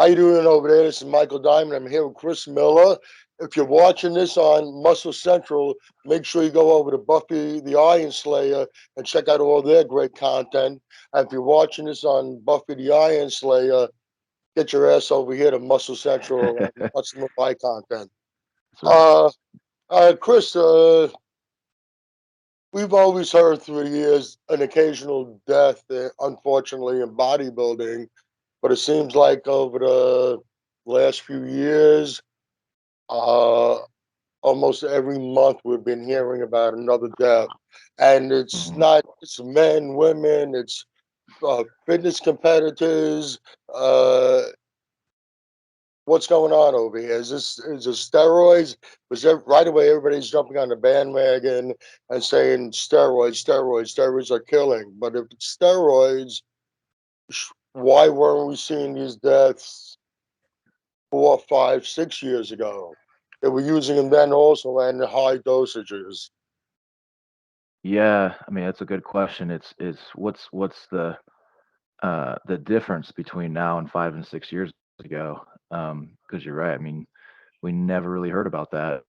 How you doing over there? This is Michael Diamond. I'm here with Chris Miller. If you're watching this on Muscle Central, make sure you go over to Buffy the Iron Slayer and check out all their great content. And if you're watching this on Buffy the Iron Slayer, get your ass over here to Muscle Central and watch some of my content. That's right. Uh, Chris, we've always heard through the years an occasional death, unfortunately, in bodybuilding, but it seems like over the last few years, uh, almost every month we've been hearing about another death, and it's Mhm. not it's men, women, it's fitness competitors. Uh, what's going on over here? Is this steroids? Was there, right away everybody's jumping on the bandwagon and saying steroids are killing. But if it's steroids, why weren't we seeing these deaths 4, 5, 6 years ago? They were using them then also and high dosages. Yeah, I mean that's a good question. It's what's the difference between now and 5 and 6 years ago? Because you're right. I mean, we never really heard about that.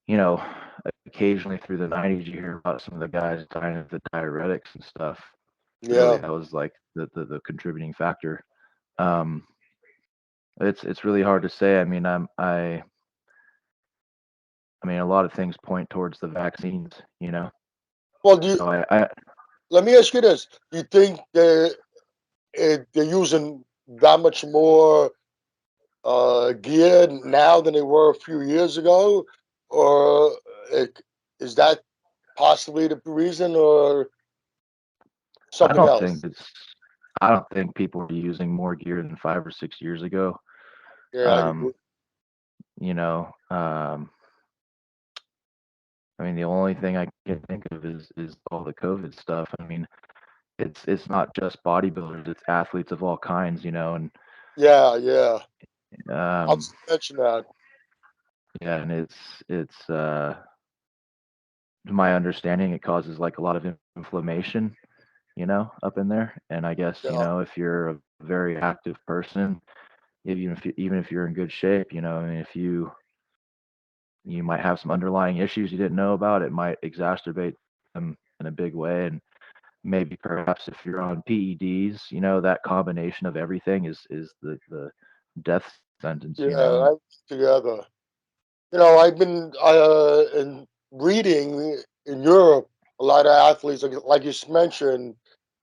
You know, occasionally through the '90s, you hear about some of the guys dying of the diuretics and stuff. Really, Yeah, that was like the contributing factor. Um, it's really hard to say. I mean, I mean, a lot of things point towards the vaccines. well, So I let me ask you this: do you think they're using that much more gear now than they were a few years ago, or it, is that possibly the reason, or I something don't think else? it's I don't think people are using more gear than 5 or 6 years ago. Yeah, I Um, agree. you know, um, I mean, the only thing I can think of is all the COVID stuff. I mean, it's not just bodybuilders; it's athletes of all kinds. And Yeah, yeah. I um, was mentioning that. yeah, and to my understanding, it causes like a lot of inflammation, up in there. And I guess Yeah, if you're a very active person, even if you're in good shape, I mean, if you might have some underlying issues you didn't know about. It might exacerbate them in a big way. And maybe perhaps if you're on PEDs, that combination of everything is the death sentence. yeah. I together. I've been in reading in Europe. A lot of athletes, like you mentioned,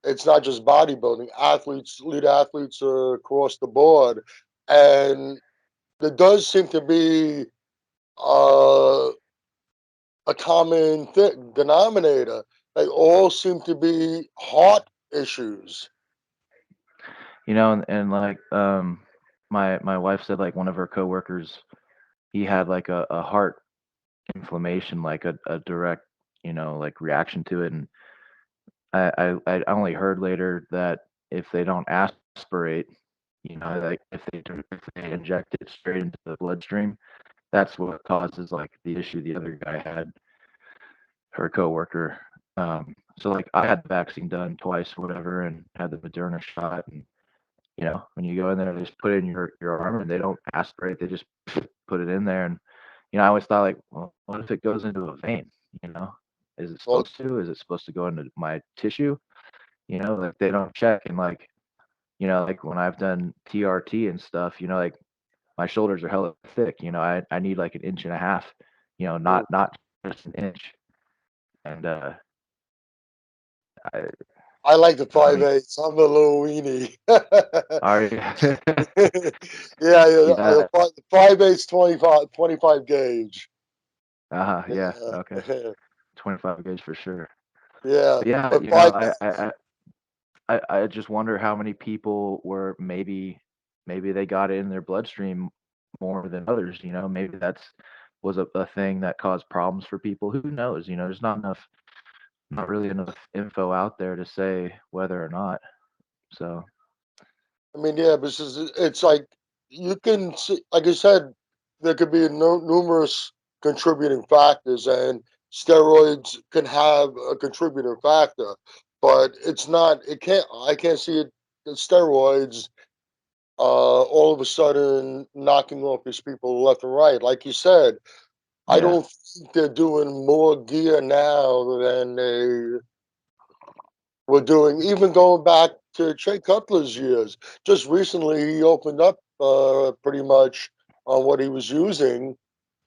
it's not just bodybuilding. Athletes, elite athletes across the board, and there does seem to be uh, a common denominator. They all seem to be heart issues. And like my wife said, like one of her coworkers, he had like a heart inflammation, like a direct, like reaction to it. And I only heard later that if they don't aspirate, like if they inject it straight into the bloodstream, that's what causes like the issue the other guy had, her coworker. So like I had the vaccine done twice, whatever, and had the Moderna shot. And when you go in there, they just put it in your arm, and they don't aspirate; they just put it in there. And I always thought like, well, what if it goes into a vein? You know, is it Well, supposed to? Is it supposed to go into my tissue? Like they don't check. And like like when I've done TRT and stuff, like my shoulders are hella thick. I need like an inch and a half. Not just an inch. And I I like the I five mean, eights. I'm a little weenie. are you? Yeah, yeah. Yeah. The 5/8 25 gauge. Yeah. Yeah, Okay. 25 gauge for sure. yeah. But yeah, But five I just wonder how many people were maybe they got it in their bloodstream more than others. Maybe that's was a thing that caused problems for people. Who knows? There's not really enough info out there to say whether or not. So I mean, yeah, but it's like you can see, like I said, there could be numerous contributing factors, and steroids can have a contributing factor, but it's not. It can't. I can't see it. The steroids. all of a sudden knocking off these people left and right. Like you said, I Yeah. don't think they're doing more gear now than they were doing, even going back to Trey Cutler's years. Just recently, he opened up pretty much on what he was using,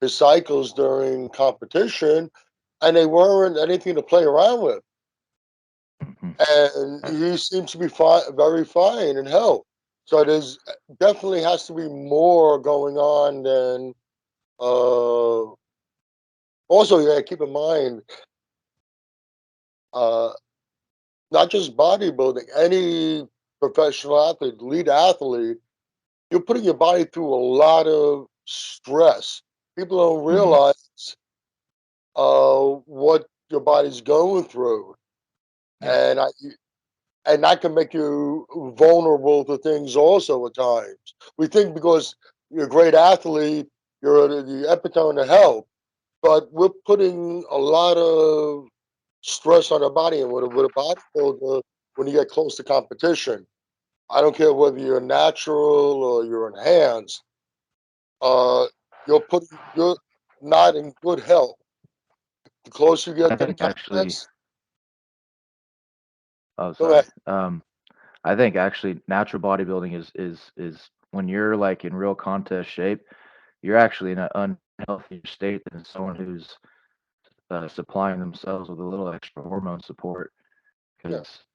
his cycles during competition, and they weren't anything to play around with. Hmm. And he seems to be fine, very fine in health. So there's definitely has to be more going on than. Uh, Also, yeah, keep in mind, uh, not just bodybuilding, any professional athlete, elite athlete, you're putting your body through a lot of stress. People don't Hmm. realize what your body's going through, Yeah. and and that can make you vulnerable to things also at times. We think because you're a great athlete, you're the epitome of health, but we're putting a lot of stress on our body, and with a bodybuilder, when you get close to competition, I don't care whether you're natural or you're enhanced, uh, you're not in good health. The closer you I get to the think actually, contest, oh go ahead. sorry. I think actually natural bodybuilding is when you're like in real contest shape, you're actually in an unhealthier state than someone who's supplying themselves with a little extra hormone support. Yeah. Because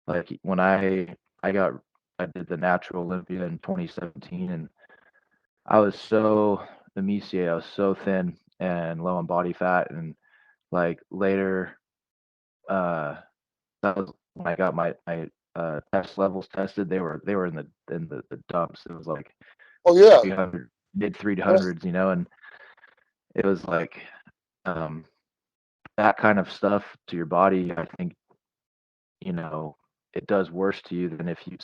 like when I did the natural Olympia in 2017, and I was so emaciated, I was so thin and low on body fat, and like later, uh, that was when I got my test levels tested. They were in the dumps. It was like Oh yeah. 300, mid Yeah. 300s, and it was like um, that kind of stuff to your body. I think you know it does worse to you than if you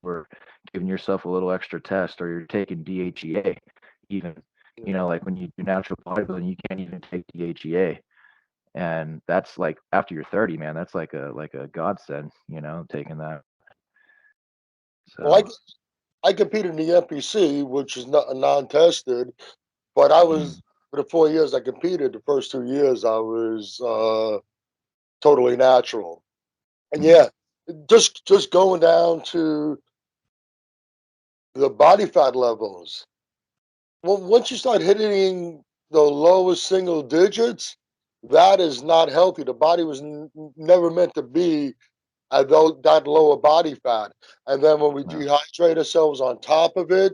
were giving yourself a little extra test or you're taking DHEA. Even like when you do natural bodybuilding, you can't even take DHEA, and that's like after you're 30, man. That's like a godsend, taking that. Well, So. I competed in the NPC, which is not non-tested, but I Mhm. was for the 4 years I competed. The first 2 years I was totally natural, and Mhm. yeah, just going down to the body fat levels. Well, once you start hitting the lowest single digits, that is not healthy. The body was never meant to be at that lower body fat. And then when we Well, dehydrate ourselves on top of it,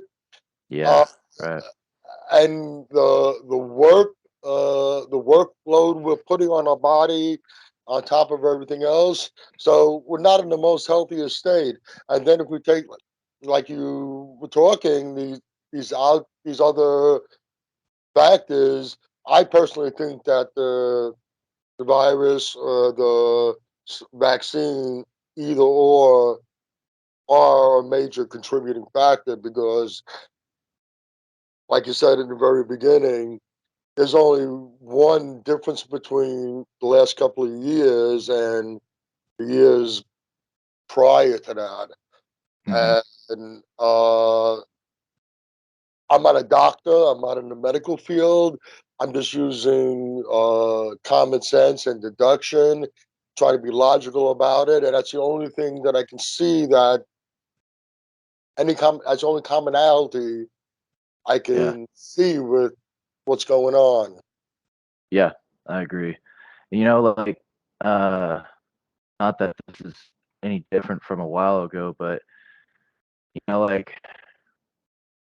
uh, yeah, right. and the workload we're putting on our body on top of everything else, so we're not in the most healthiest state. And then if we take, like you were talking, these other factors, I personally think that the virus or the vaccine, either or, are a major contributing factor because, like you said in the very beginning, there's only one difference between the last couple of years and the years prior to Mhm. that. And I'm not a doctor. I'm not in the medical field. I'm just using common sense and deduction, try to be logical about it, and that's the only thing that I can see that that's the only commonality I Yeah. can see with what's going on. Yeah, I agree. Like, uh, not that this is any different from a while ago, but, like,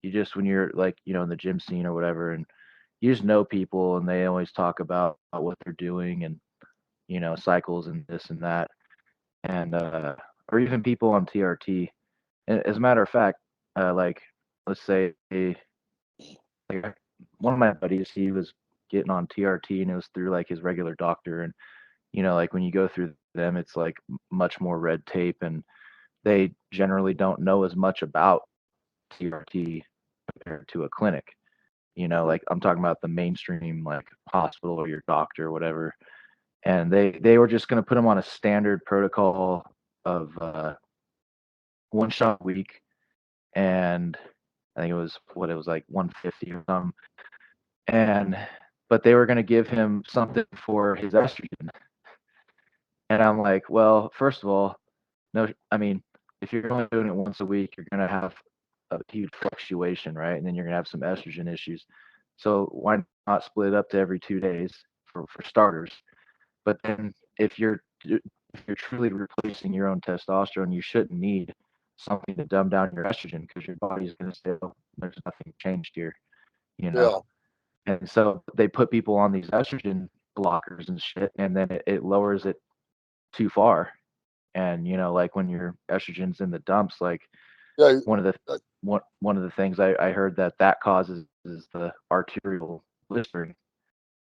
you just when you're, like, in the gym scene or whatever, and you just know people and they always talk about what they're doing and, cycles and this and that, and, or even people on TRT. And as a matter of fact, like, let's say, like, one of my buddies, he was getting on TRT and it was through like his regular doctor. And, like when you go through them, it's like much more red tape and they generally don't know as much about TRT compared to a clinic. Mhm. Like I'm talking about the mainstream like hospital or your doctor or whatever. And they were just going to put him on a standard protocol of 1 shot a week and I think it was what it was like 150 or something. And but they were going to give him something for his estrogen, and I'm like, well, first of all, no, I mean, if you're only doing it once a week, you're going to have a huge fluctuation, right? And then you're going to have some estrogen issues. So why not split it up to every 2 days for starters? But then if you're truly replacing your own testosterone, you shouldn't need something to dumb down your estrogen because your body's going to say, oh, there's nothing changed here, you know? Yeah, And so they put people on these estrogen blockers and shit, and then it lowers it too far. And like when your estrogen's in the dumps, like yeah. one of the uh, one of the things I heard that causes is the arterial blistering.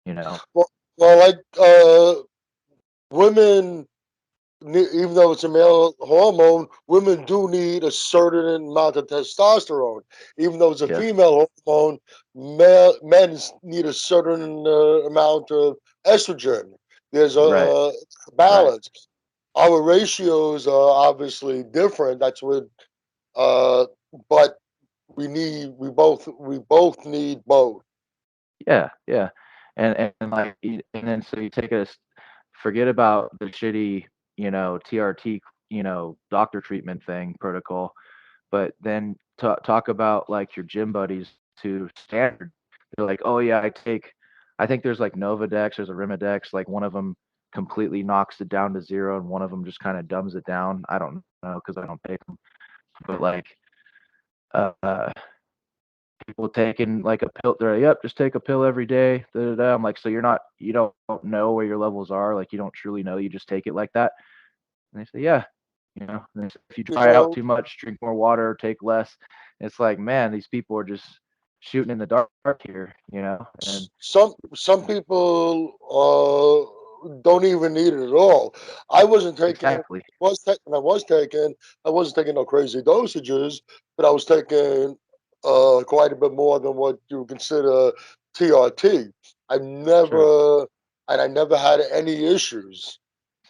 You know, well, like women, even though it's a male hormone, women do need a certain amount of testosterone. Even though it's a yes, female hormone, men need a certain amount of estrogen. There's right, a right, balance. Our ratios are obviously different. That's what, uh, but we both need both. yeah, yeah, and like and then so you take forget about the shitty TRT doctor treatment thing protocol, but then talk about like your gym buddies to standard. They're like, oh yeah, I think there's like Novadex, there's a Rimidex, like one of them completely knocks it down to zero, and one of them just kind of dumbs it down. I don't know because I don't take them, but like, uh, people taking like a pill. They're like, yep, just take a pill every day. Da, da, da. I'm like, so you don't know where your levels are, like you don't truly know. You just take it like that. And they say, yeah, and they say, if you You dry out know, too much, drink more water, take less. It's like, man, these people are just shooting in the dark here, and some people don't even need it at all. I wasn't taking exactly, I wasn't taking no crazy dosages, but I was taking quite a bit more than what you consider TRT. I sure, never and I never had any issues.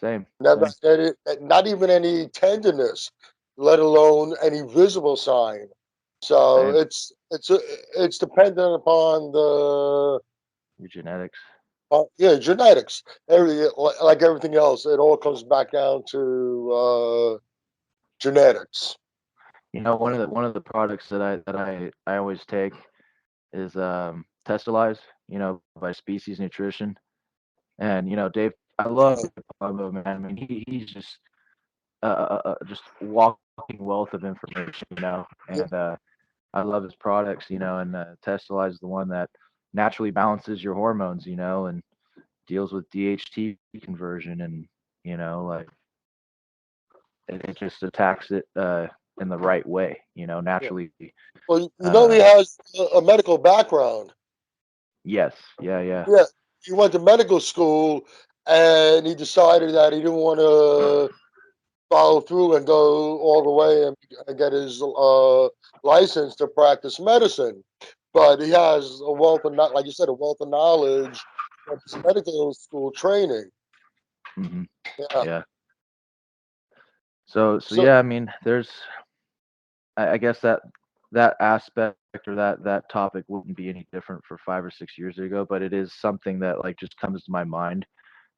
same, Never same, had it, not even any tenderness, let alone any visible sign. So same. it's dependent upon the Your genetics. yeah, genetics. Like everything else, it all comes back down to genetics. One of the products that I always take is Testalize, by Species Nutrition. And Dave, I love Pablo, man. I mean, he's just walking wealth of information, and Yeah, I love his products, and Testalize is the one that naturally balances your hormones, and deals with DHT conversion, and like it just attacks it in the right way, yeah. naturally. Well, he Uh, has a medical background. yes, yeah, yeah, Yeah, he went to medical school, and he decided that he didn't want to follow through and go all the way and get his license to practice medicine. But he has a wealth of not, like you said, a wealth of knowledge from his medical school training. hmm Yeah. yeah. So So yeah, I mean, I guess that aspect or that topic wouldn't be any different for 5 or 6 years ago, but it is something that like just comes to my mind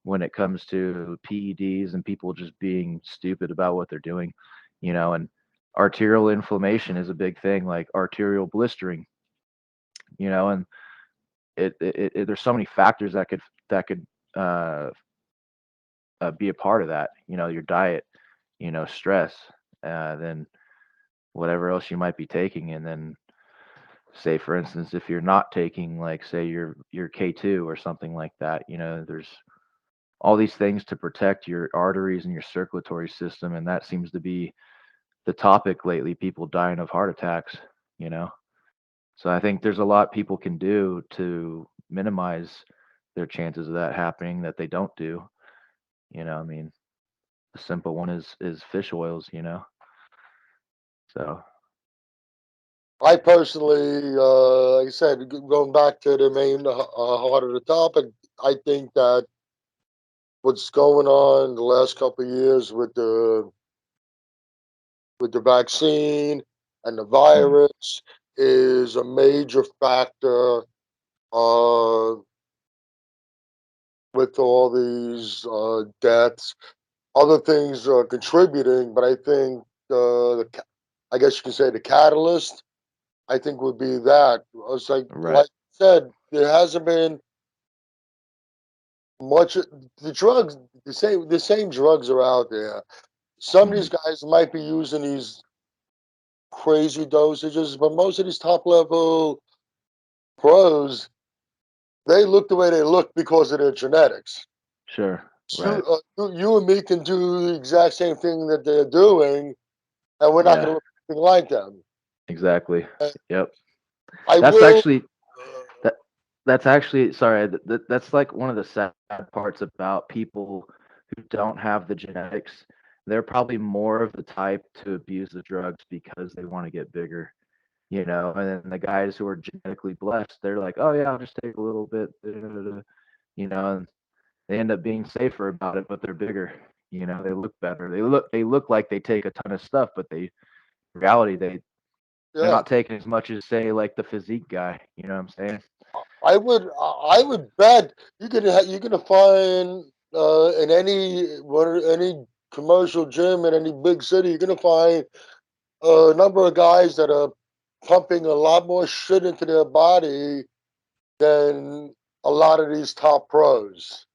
when it comes to PEDs and people just being stupid about what they're doing, and arterial inflammation is a big thing, like arterial blistering, and there's so many factors that could uh, be a part of that, your diet, stress, then whatever else you might be taking, and then say for instance if you're not taking like say your K2 or something like that, there's all these things to protect your arteries and your circulatory system, and that seems to be the topic lately, people dying of heart attacks, you know so I think there's a lot people can do to minimize their chances of that happening that they don't do. I mean, a simple one is fish oils, so I personally, like I said, going back to the main heart of the topic, I think that what's going on the last couple of years with the vaccine. and the Mm, virus is a major factor uh, with all these deaths. Other things are contributing, but I think I guess you can say the catalyst. I think would be that. It's like right. I said, there hasn't been much. The drugs, the same drugs are out there. Some of these Hmm. guys might be using these crazy dosages, but most of these top level pros, they look the way they look because of their genetics. Sure. So, Right. you and me can do the exact same thing that they're doing, and we're not going Yeah. to look anything like them. Exactly. And Yep. I That's will. actually Uh, that. That's actually sorry. That's like one of the sad parts about people who don't have the genetics. They're probably more of the type to abuse the drugs because they want to get bigger. And then the guys who are genetically blessed, they're like, oh yeah, I'll just take a little bit, and they end up being safer about it, but they're bigger. They look better. They look like they take a ton of stuff, but in reality they're yeah, not taking as much as say like the physique guy. You know what I'm saying? I would bet you're gonna find in any commercial gym in any big city, you're gonna find a number of guys that are pumping a lot more shit into their body than a lot of these top pros.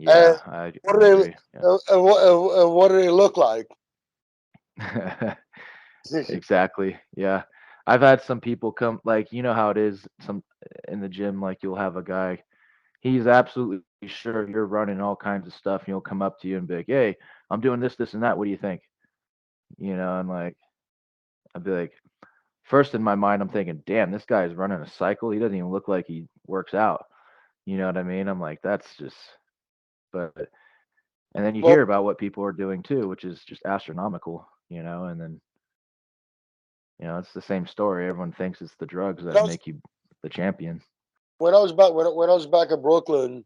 And Yeah, I what do I agree. and what do they look like? Yeah. Exactly. Yeah. I've had some people come like how it is some in the gym like you'll have a guy. He's absolutely sure you're running all kinds of stuff, and he'll come up to you and be like, "Hey, I'm doing this, this, and that. What do you think?" And like, I'd be like, first in my mind, I'm thinking, "Damn, this guy is running a cycle. He doesn't even look like he works out." You know what I mean? I'm like, that's just, but, and then you hear Well, about what people are doing too, which is just astronomical. And then it's the same story. Everyone thinks it's the drugs when that I was make you the champion. when I was back in Brooklyn,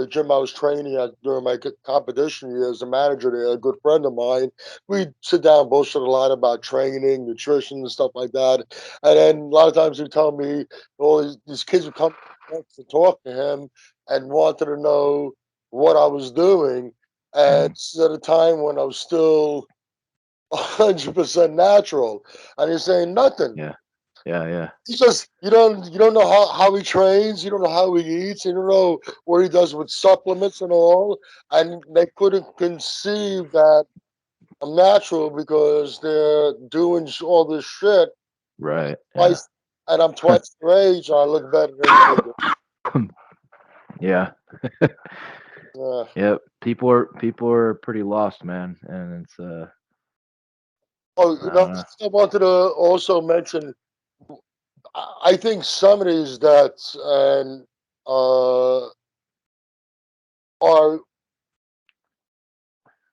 gym I was training at during my competition years, the manager there, a good friend of mine, we'd sit down and bullshit a lot about training, nutrition, and stuff like that. And then a lot of times he'd tell me, all these kids would come to talk to him and wanted to know what I was doing. And Mm, this is at a time when I was still 100% natural, and he's saying nothing. yeah, yeah, yeah. It's just you don't know how he trains, you don't know how he eats, you don't know what he does with supplements and all, and they couldn't conceive that I'm natural because they're doing all this shit Right. Yeah. twice, and I'm twice their age, and I look better than they do. Yeah. Uh, Yep. People are pretty lost, man, and it's oh, I don't know. I wanted to also mention. I think some of these deaths and are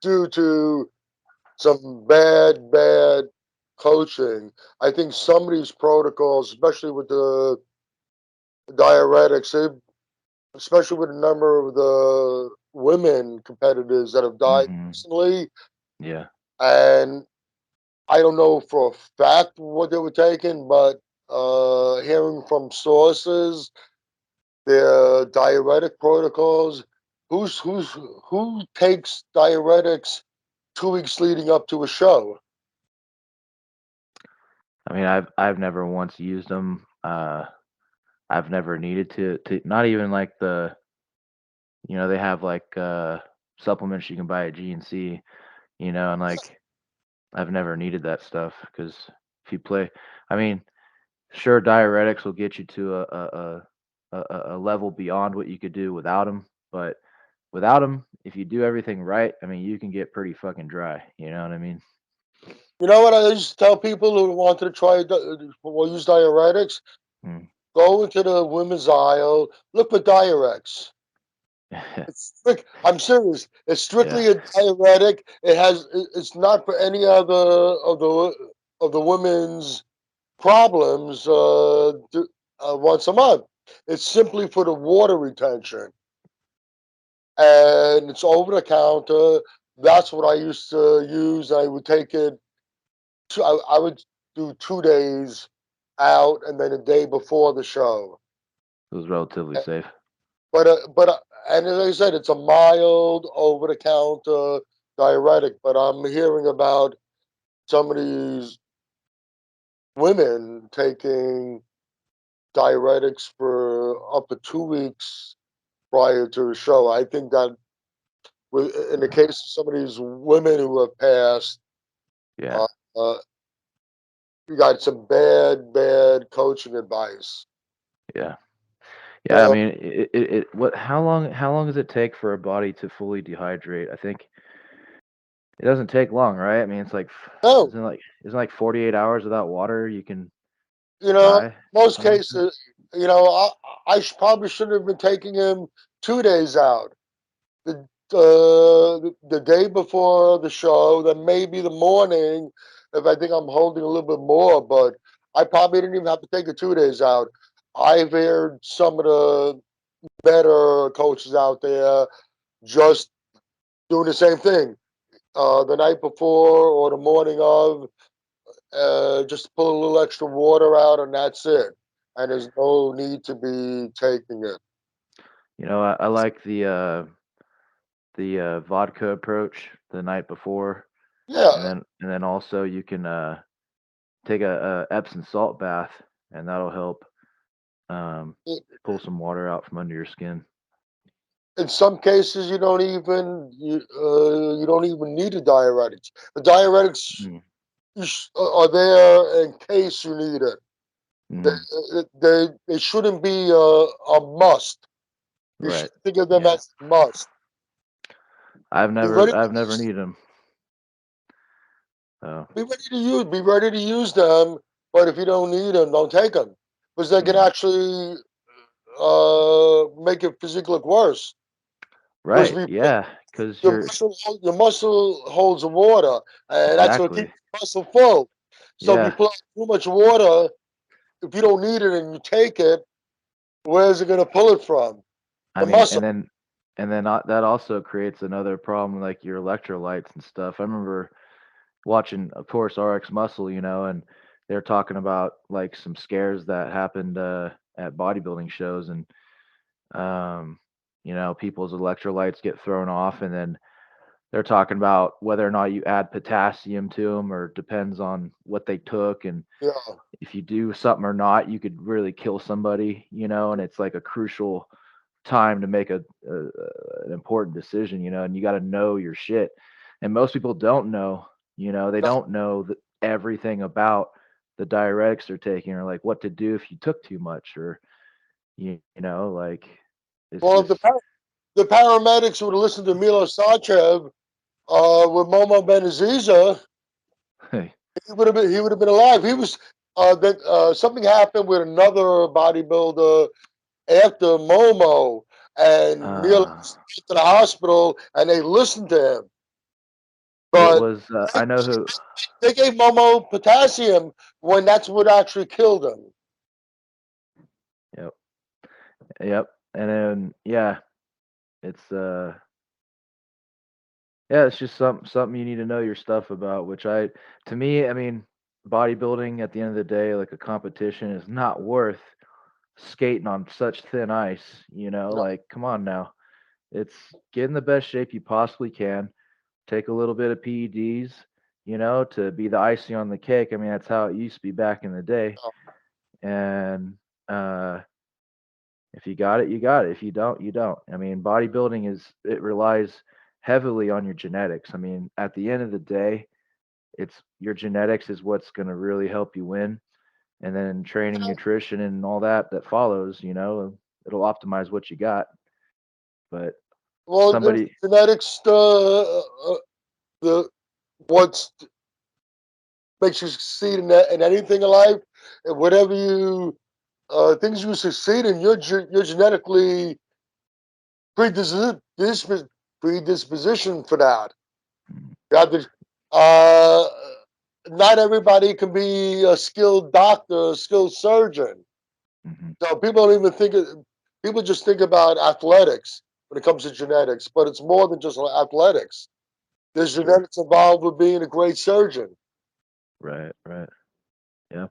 due to some bad coaching. I think some of these protocols, especially with the diuretics, especially with a number of the women competitors that have died Hmm. recently, Yeah. and I don't know for a fact what they were taking, but hearing from sources, their diuretic protocols. Who takes diuretics 2 weeks leading up to a show? I mean, I've never once used them. I've never needed to not even like they have like supplements you can buy at GNC, and like I've never needed that stuff because if you play, I mean, sure, diuretics will get you to a level beyond what you could do without them, but without them, if you do everything right, I mean, you can get pretty fucking dry. You know what I mean? You know what I used to tell people who wanted to try or use diuretics? Mm. Go into the women's aisle, look for Diurex. I'm serious. It's Yeah. strictly a diuretic. It's not for any other of the women's problems. Once a month. It's simply for the water retention, and it's over the counter. That's what I used to use. I would take it. I would do 2 days out and then a day before the show. It was relatively safe. But and as I said, it's a mild over the counter diuretic. But I'm hearing about some of these women taking diuretics for up to 2 weeks prior to the show. I think that in the case of some of these women who have passed, Yeah, uh, uh, you got some bad coaching advice. yeah, yeah. I So mean, what? How long does it take for a body to fully dehydrate? I think it doesn't take long, right? I mean, it's like, no, isn't like 48 hours without water you can you know, die, most something like that. cases, probably should have been taking him 2 days out. The day before the show, then maybe the morning if I think I'm holding a little bit more. But I probably didn't even have to take the 2 days out. I've heard some of the better coaches out there just doing the same thing the night before or the morning of, just pull a little extra water out and that's it. And there's no need to be taking it. I like the vodka approach the night before, Yeah, and then also you can take a Epsom salt bath, and that'll help um, pull some water out from under your skin. in some cases you don't even need a diuretics. The diuretics Mm, are there in case you need it. hmm. They shouldn't be a must. You Right. should think of them Yeah. as must. Be ready to I've never use. needed them. So. Be ready to use them. But if you don't need them, don't take them because they can Mm, actually make your physique look worse. Because right. Yeah. Because you're your muscle holds the water, and that's going to keep exactly. the muscle full. So if you Yeah. put out too much water, if you don't need it and you take it, where's it going to pull it from? I The mean, muscle. and then that also creates another problem, like your electrolytes and stuff. I remember watching, of course, RX Muscle, and they're talking about like some scares that happened at bodybuilding shows, and um, people's electrolytes get thrown off, and then they're talking about whether or not you add potassium to them, or depends on what they took, and Yeah. if you do something or not, you could really kill somebody, and it's like a crucial time to make an important decision, and you got to know your shit. And most people don't know, they No. don't know everything about the diuretics they're taking, or like what to do if you took too much, or like it's Well, if just the paramedics would have listened to Milo Sachev with Momo Benaziza, he would have been alive. He was that something happened with another bodybuilder after Momo, and Milo uh went to the hospital, and they listened to him. it But was I know who. they gave Momo potassium when that's what actually killed him. Yep. Yep. And then yeah, it's yeah, it's just something you need to know your stuff about, which to me, I mean, bodybuilding at the end of the day, like a competition, is not worth skating on such thin ice, You know, like come on now. It's get in the best shape you possibly can, take a little bit of PEDs, to be the icing on the cake. I mean, that's how it used to be back in the day. And uh if you got it, you got it. If you don't, you don't. I mean, bodybuilding it relies heavily on your genetics. I mean, at the end of the day, it's your genetics is what's going to really help you win. And then training, nutrition, and all that follows, it'll optimize what you got. But well, in somebody, genetics, the what's makes you succeed in anything in life, and whatever you things you succeed in, you're genetically predisposition predisposition for that. mm, You have to, uh, not everybody can be a skilled doctor, a skilled surgeon. mhm, So people don't even think people just think about athletics when it comes to genetics, but it's more than just athletics. There's sure, genetics involved with being a great surgeon. right, right. Yeah.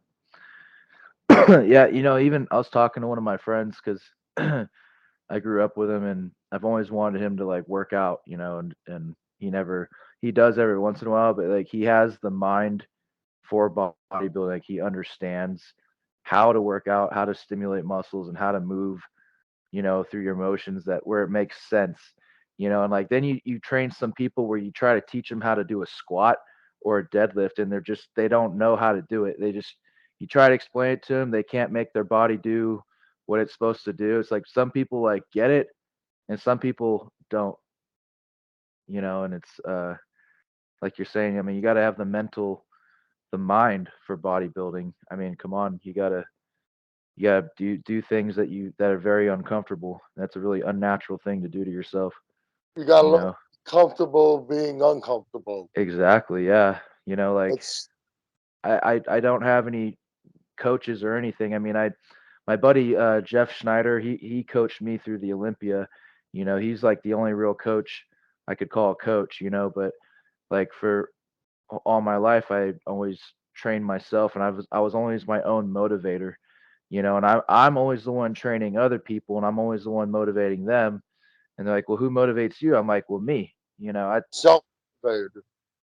Yeah, even I was talking to one of my friends because I grew up with him, and I've always wanted him to like work out, and he does every once in a while, but like he has the mind for bodybuilding. Like he understands how to work out, how to stimulate muscles, and how to move, through your motions that where it makes sense, and like then you train some people where you try to teach them how to do a squat or a deadlift, and they don't know how to do it. You try to explain it to them, they can't make their body do what it's supposed to do. It's like some people like get it and some people don't, and it's like you're saying, I mean, you got to have the mind for bodybuilding. I mean, come on, you gotta do things that are very uncomfortable. That's a really unnatural thing to do to yourself. You got to You look know comfortable being uncomfortable. exactly. Yeah. Like It's I don't have any coaches or anything. I mean, my buddy Jeff Schneider, he coached me through the Olympia. He's like the only real coach I could call a coach. But like for all my life, I always trained myself, and I was always my own motivator. And I'm always the one training other people, and I'm always the one motivating them. And they're like, "Well, who motivates you?" I'm like, "Well, me." I self.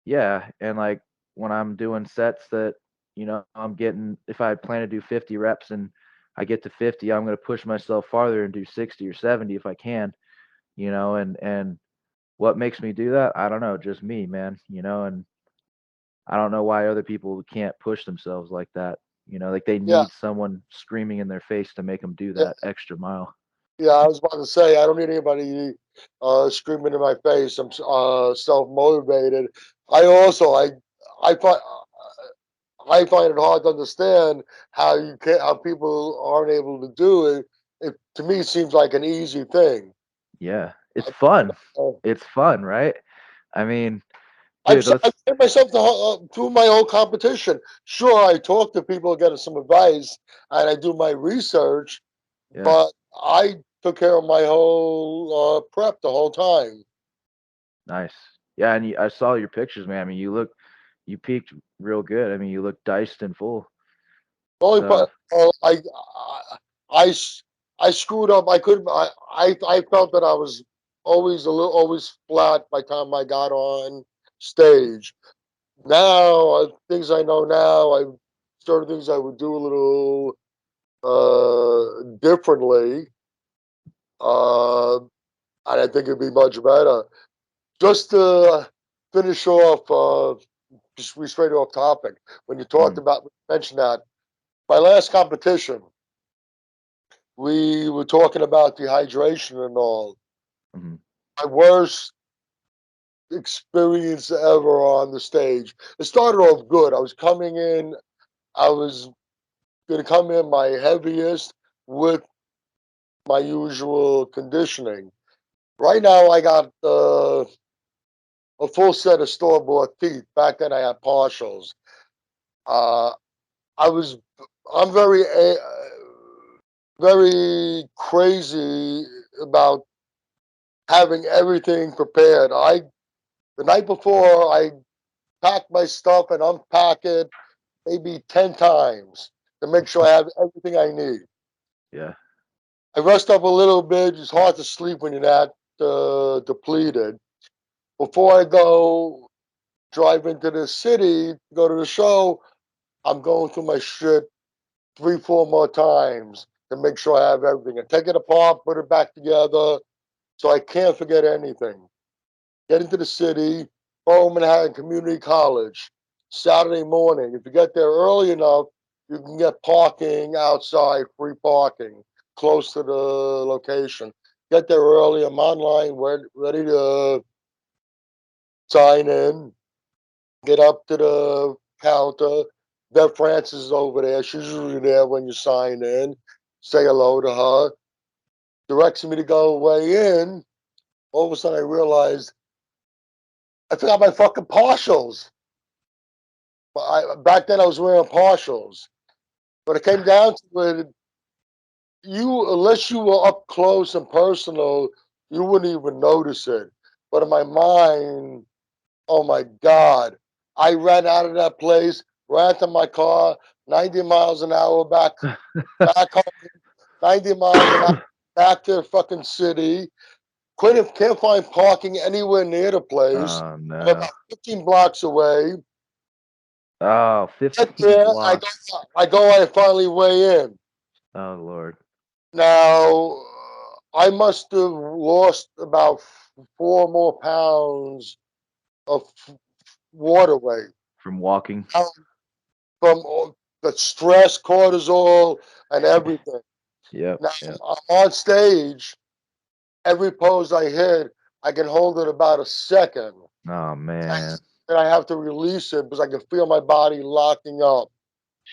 Yeah, and like when I'm doing sets that I'm getting, if I plan to do 50 reps and I get to 50, I'm going to push myself farther and do 60 or 70 if I can. And what makes me do that? I don't know, just me, man. And I don't know why other people can't push themselves like that. Like they Yeah, need someone screaming in their face to make them do yeah, that extra mile. yeah. I was about to say I don't need anybody screaming in my face. I'm self motivated. I also I find I find it hard to understand how you can how people aren't able to do it. It to me seems like an easy thing. Yeah, it's I, fun. uh, It's fun, right? I mean, I've dude, I've trained myself through my whole competition. Sure, I talk to people, get some advice, and I do my research, yeah, but I took care of my whole prep the whole time. nice. Yeah, and I saw your pictures, man. I mean, you peaked real good. I mean, you look diced and full. The only So part, I, I screwed up. I couldn't. I felt that I was always flat by the time I got on stage. Now, things I know now, I certain things I would do a little differently, uh, and I think it'd be much better. Just to finish off, just we straight off topic. When you talked mhm, about mentioned that my last competition, we were talking about dehydration and all. mhm, My worst experience ever on the stage. It started off good. I was coming in. I was going to come in my heaviest with my usual conditioning. Right now, I got a full set of store bought teeth. Back then, I had partials. Uh, I was, I'm very crazy about having everything prepared. The night before, I pack my stuff and unpack it maybe 10 times to make sure I have everything I need. yeah, I rest up a little bit. It's hard to sleep when you're that depleted. Before I go drive into the city, go to the show, I'm going through my shit three, four more times to make sure I have everything. I take it apart, put it back together, so I can't forget anything. Get into the city, Borough Manhattan Community College, Saturday morning. If you get there early enough, you can get parking outside, free parking, close to the location. Get there early. I'm online, ready to sign in. Get up to the counter. Bev Francis is over there. She's usually there when you sign in. Say hello to her. Directs me to go way in. All of a sudden, I realized I forgot my fucking partials. Back then I was wearing partials. But it came down to it, unless you were up close and personal, you wouldn't even notice it. But in my mind, oh my God, I ran out of that place, ran to my car, 90 miles an hour back home, 90 miles an hour back to the fucking city. Can't find parking anywhere near the place. Oh I'm about no. 15 blocks away. Oh, Get 15 there, blocks. I finally weigh in. Oh Lord. Now, I must have lost about 4 more pounds of water weight From walking. from the stress, cortisol, and everything. Yep. Now, Yep. I'm on stage. Every pose I hit, I can hold it about a second. Oh man. And I have to release it because I can feel my body locking up.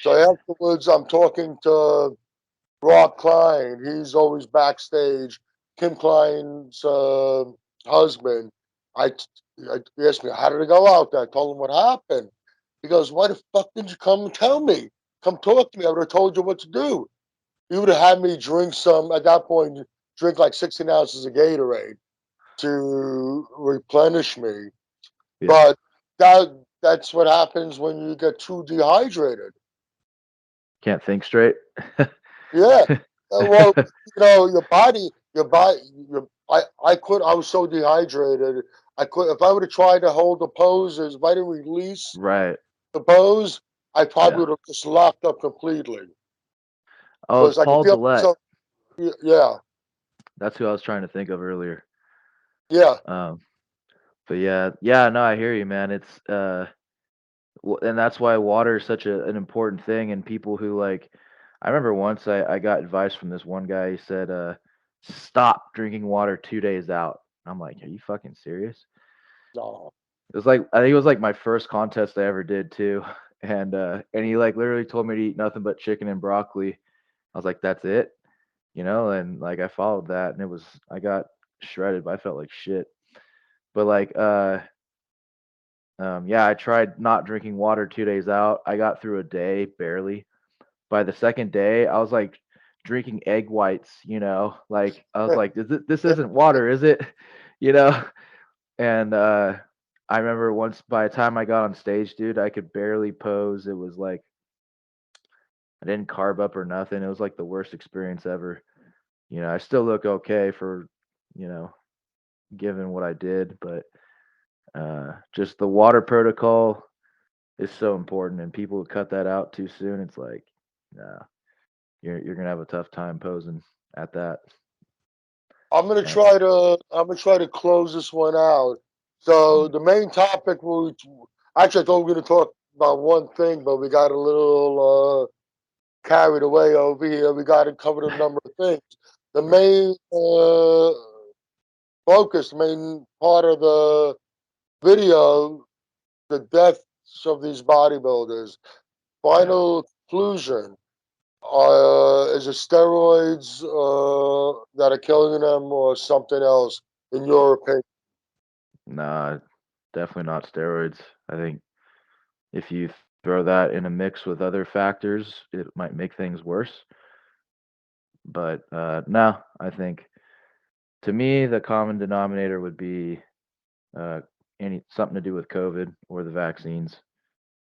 So Shit. afterwards, I'm talking to Rob Klein. He's always backstage. Kim Klein's husband. I, he asked me, how did it go out there? I told him what happened. He goes, why the fuck didn't you come and tell me? Come talk to me. I would have told you what to do. He would have had me drink at that point, drink like 16 ounces of Gatorade to replenish me. Yeah. But that's what happens when you get too dehydrated. Can't think straight. Yeah. Well, I was so dehydrated. I could, if I would have tried to hold the poses, if I didn't release Right. the pose, I probably Yeah. would have just locked up completely. Oh, it's Because I can Paul feel Gillette. myself, yeah, That's who I was trying to think of earlier. yeah. Um, but yeah, yeah, no, I hear you, man. It's and that's why water is such an important thing. And people who like, I remember once I got advice from this one guy. He said, stop drinking water 2 days out. I'm like, are you fucking serious? No. It was like I think it was like my first contest I ever did too. And he like literally told me to eat nothing but chicken and broccoli. I was like, that's it, and like I followed that and I got shredded, but I felt like shit. But like yeah, I tried not drinking water 2 days out. I got through a day barely. By the second day, I was like drinking egg whites, like I was like, this isn't water, is it? You know? And I remember once by the time I got on stage, dude, I could barely pose. It was like I didn't carb up or nothing. It was like the worst experience ever. I still look okay for, you know, given what I did, but just the water protocol is so important, and people who cut that out too soon, it's like, nah, you're gonna have a tough time posing at that. And I'm gonna try to close this one out. So mm, the main topic actually I thought we were gonna talk about one thing, but we got a little carried away over here. We got to cover a number of things. The right, main focus, main part of the video, the deaths of these bodybuilders. yeah, Final conclusion: is it steroids that are killing them, or something else? In your opinion? nah, definitely not steroids. I think if you throw that in a mix with other factors, it might make things worse. But no, I think to me the common denominator would be uh, any something to do with COVID or the vaccines.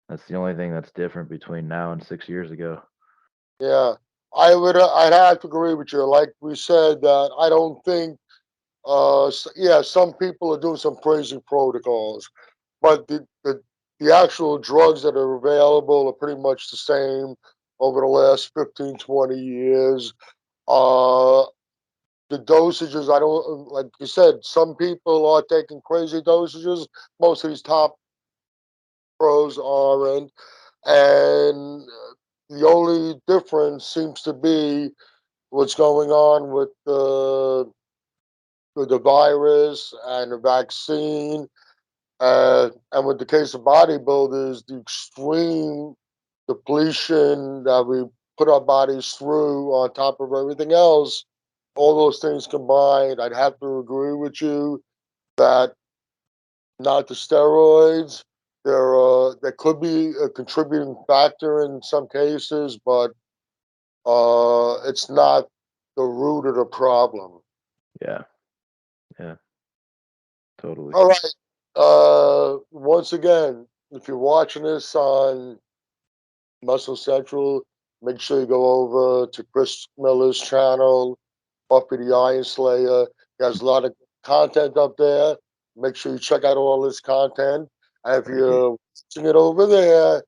That's the only thing that's different between now and 6 years ago. Yeah, I'd have to agree with you. Like we said, that I don't think. Yeah, some people are doing some crazy protocols, but the actual drugs that are available are pretty much the same over the last 15, 20 years. Uh, the dosages, I don't, like you said, some people are taking crazy dosages. Most of these top pros aren't. And the only difference seems to be what's going on with the virus and the vaccine. And with the case of bodybuilders, the extreme depletion that we put our bodies through on top of everything else, all those things combined, I'd have to agree with you that not the steroids. There could be a contributing factor in some cases, but it's not the root of the problem. Yeah, yeah, totally. All right. Once again, if you're watching this on Muscle Central. Make sure you go over to Chris Miller's channel, Buffy the Iron Slayer. He has a lot of content up there. Make sure you check out all his content. And if Thank you. you're watching it over there,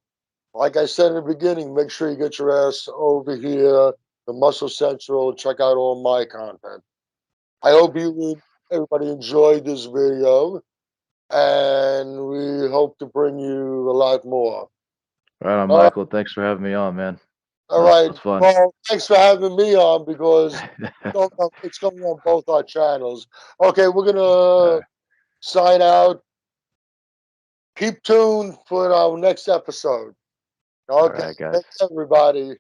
like I said in the beginning, make sure you get your ass over here to Muscle Central and check out all my content. I hope everybody enjoyed this video, and we hope to bring you a lot more. Right on, All right, Michael. Thanks for having me on, man. all That right. was fun. Well, thanks for having me on because it's going on both our channels. Okay, we're All gonna right, sign out. Keep tuned for our next episode. all Okay, right, guys. thanks everybody.